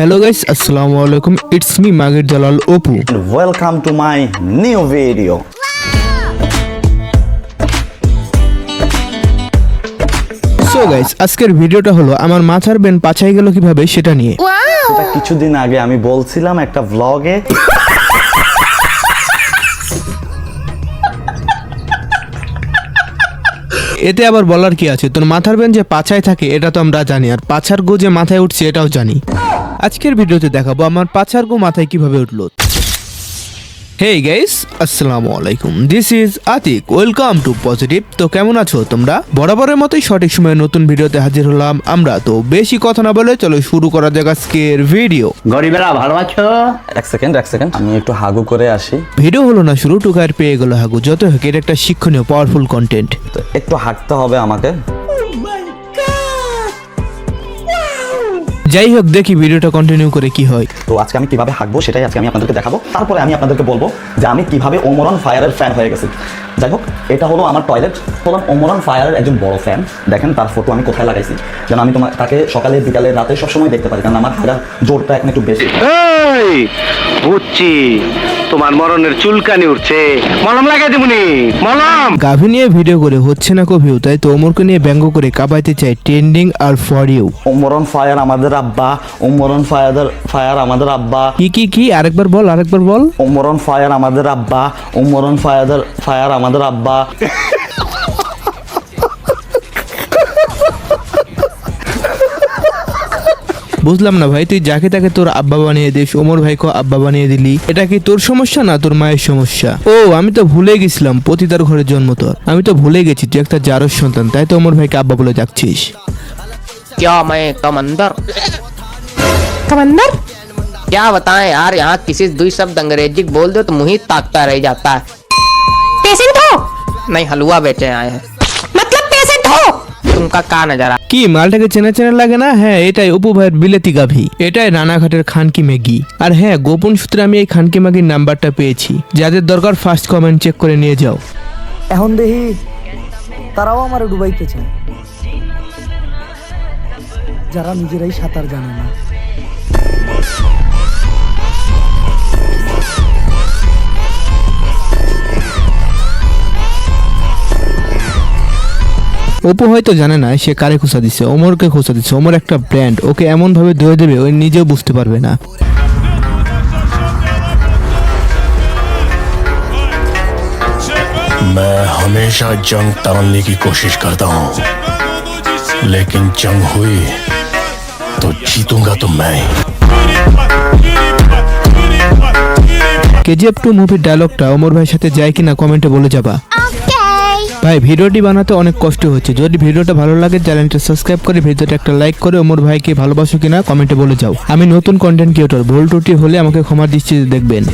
Hello guys, Assalamualaikum. It's me Magid Jalal Opu. And welcome to my new video. So guys, আজকের ভিডিওটা হলো আমার মাথার Ben পাছাই গেল কিভাবে সেটা নিয়ে। এটা কিছুদিন আগে আমি বলছিলাম একটা ভ্লগে। এতে আবার বলার কি আছে, তোর মাথার বেন যে পাছায় থাকে এটা তো আমরা জানি, আর পাছার গো যে মাথায় উঠছে এটাও জানি। আজকের ভিডিওতে দেখাবো আমার পাছার গো মাথায় কিভাবে উঠলো। হেই গাইস, আসসালামু আলাইকুম, this is Atik, welcome to positive. তো কেমন আছো তোমরা? বরাবরের মতোই সঠিক সময়ে নতুন ভিডিওতে হাজির হলাম আমরা। তো বেশি কথা না বলে চলো শুরু করা যাক আজকের ভিডিও। গরিবেরা ভালো আছো? এক সেকেন্ড আমি একটু হাগু করে আসি। ভিডিও হলো না শুরু, টুকার পেয়ে গেল হাগু। যত হোক এটা একটা শিক্ষণীয় পাওয়ারফুল কন্টেন্ট, তো একটু হাঁটতে হবে আমাকে। যাই হোক দেখি ভিডিওটা কন্টিনিউ করে কি হয়। তো আজকে আমি কিভাবে হাঁকবো সেটাই আজকে আমি আপনাদেরকে দেখাবো। তারপরে আমি আপনাদেরকে বলবো যে আমি কিভাবে ওমরন ফায়ারের ফ্যান হয়ে গেছি। যাই হোক, এটা হলো আমার টয়লেট। হলাম ওমরন ফায়ারের একজন বড় ফ্যান। দেখেন তার ফটো আমি কোথায় লাগাইছি, যেন আমি তাকে সকালে বিকালে রাতে সবসময় দেখতে পারি, কারণ আমার হাজার জোরটা এখন একটু বেশি। বুঝছি, তোমার মরণের চুলকানি উঠছে, মলম লাগাই দেবনি। মলম গাভী নিয়ে ভিডিও করে হচ্ছে না কভিউ, তাই তো ওমরকে নিয়ে ব্যঙ্গ করে কাবাইতে চাই ট্রেন্ডিং আর ফর ইউ। ওমরন ফায়ার আমাদের আব্বা, ওমরন ফায়ার আমাদের আব্বা। কি আরেকবার বল। ওমরন ফায়ার আমাদের আব্বা, ওমরন ফায়ার আমাদের আব্বা। বুঝলাম না ভাই, তুই যাকে তাকে তোর আব্বা বানিয়ে দিস, ওমর ভাইকে আব্বা বানিয়ে দিলি, এটা কি তোর সমস্যা না তোর মায়ের সমস্যা? ও আমি তো ভুলে গেছিলাম, পতিতার ঘরের জন্ম তোর। আমি তো ভুলে গেছি তুই একটা জারজ সন্তান, তাই তো ওমর ভাইকে আব্বা বলে ডাকছিস। क्या मैं कमंदर क्या बताएं यार, यहाँ किसी दुई शब्द अंग्रेजी बोल दो तो मुंह ही ताकता रह जाता है। पेशेंट हो? नहीं, हलवा बेचे आए हैं। मतलब पेशेंट हो? तुमका का नजर কি মালটাকে চেনা চেনা লাগে না? হ্যাঁ, এটাই অপু ভাইয়ের বিলেতি গাভী, এটাই রানাঘাটের খানকি ম্যাগি। আর হ্যাঁ, গোপন সূত্রে আমি এই খানকি ম্যাগির নাম্বারটা পেয়েছি, যাদের দরকার ফার্স্ট কমেন্ট চেক করে নিয়ে যাও। এখন দেখি তারাও আমার ডুবাইতে চায়, যারা নিজেরাই সাঁতার জানে না। অপু হয়তো জানে না সে কারে খোঁচা দিচ্ছে, ওমরকে খোঁচা দিচ্ছে। ওমর একটা ব্র্যান্ড, ওকে এমন ভাবে ধুয়ে দেবে ওই নিজেও বুঝতে পারবে না। मैं हमेशा जंग टालने की कोशिश करता हूँ, लेकिन जंग हुई तो जीतूंगा तो मैं ही। কেজিএফ 2 মুভির ডায়লগটা ওমর ভাইয়ের সাথে যায় কিনা কমেন্টে বলে যাবা। ভাই ভিডিওটি বানাতে অনেক কষ্ট হচ্ছে, যদি ভিডিওটা ভালো লাগে চ্যানেলটা সাবস্ক্রাইব করে ভিডিওটা একটা লাইক করে ওমর ভাইকে ভালোবাসো কিনা কমেন্টে বলে যাও। আমি নতুন কন্টেন্ট ক্রিয়েটর, ভুল ত্রুটি হলে আমাকে ক্ষমা দৃষ্টিতে দেখবেন।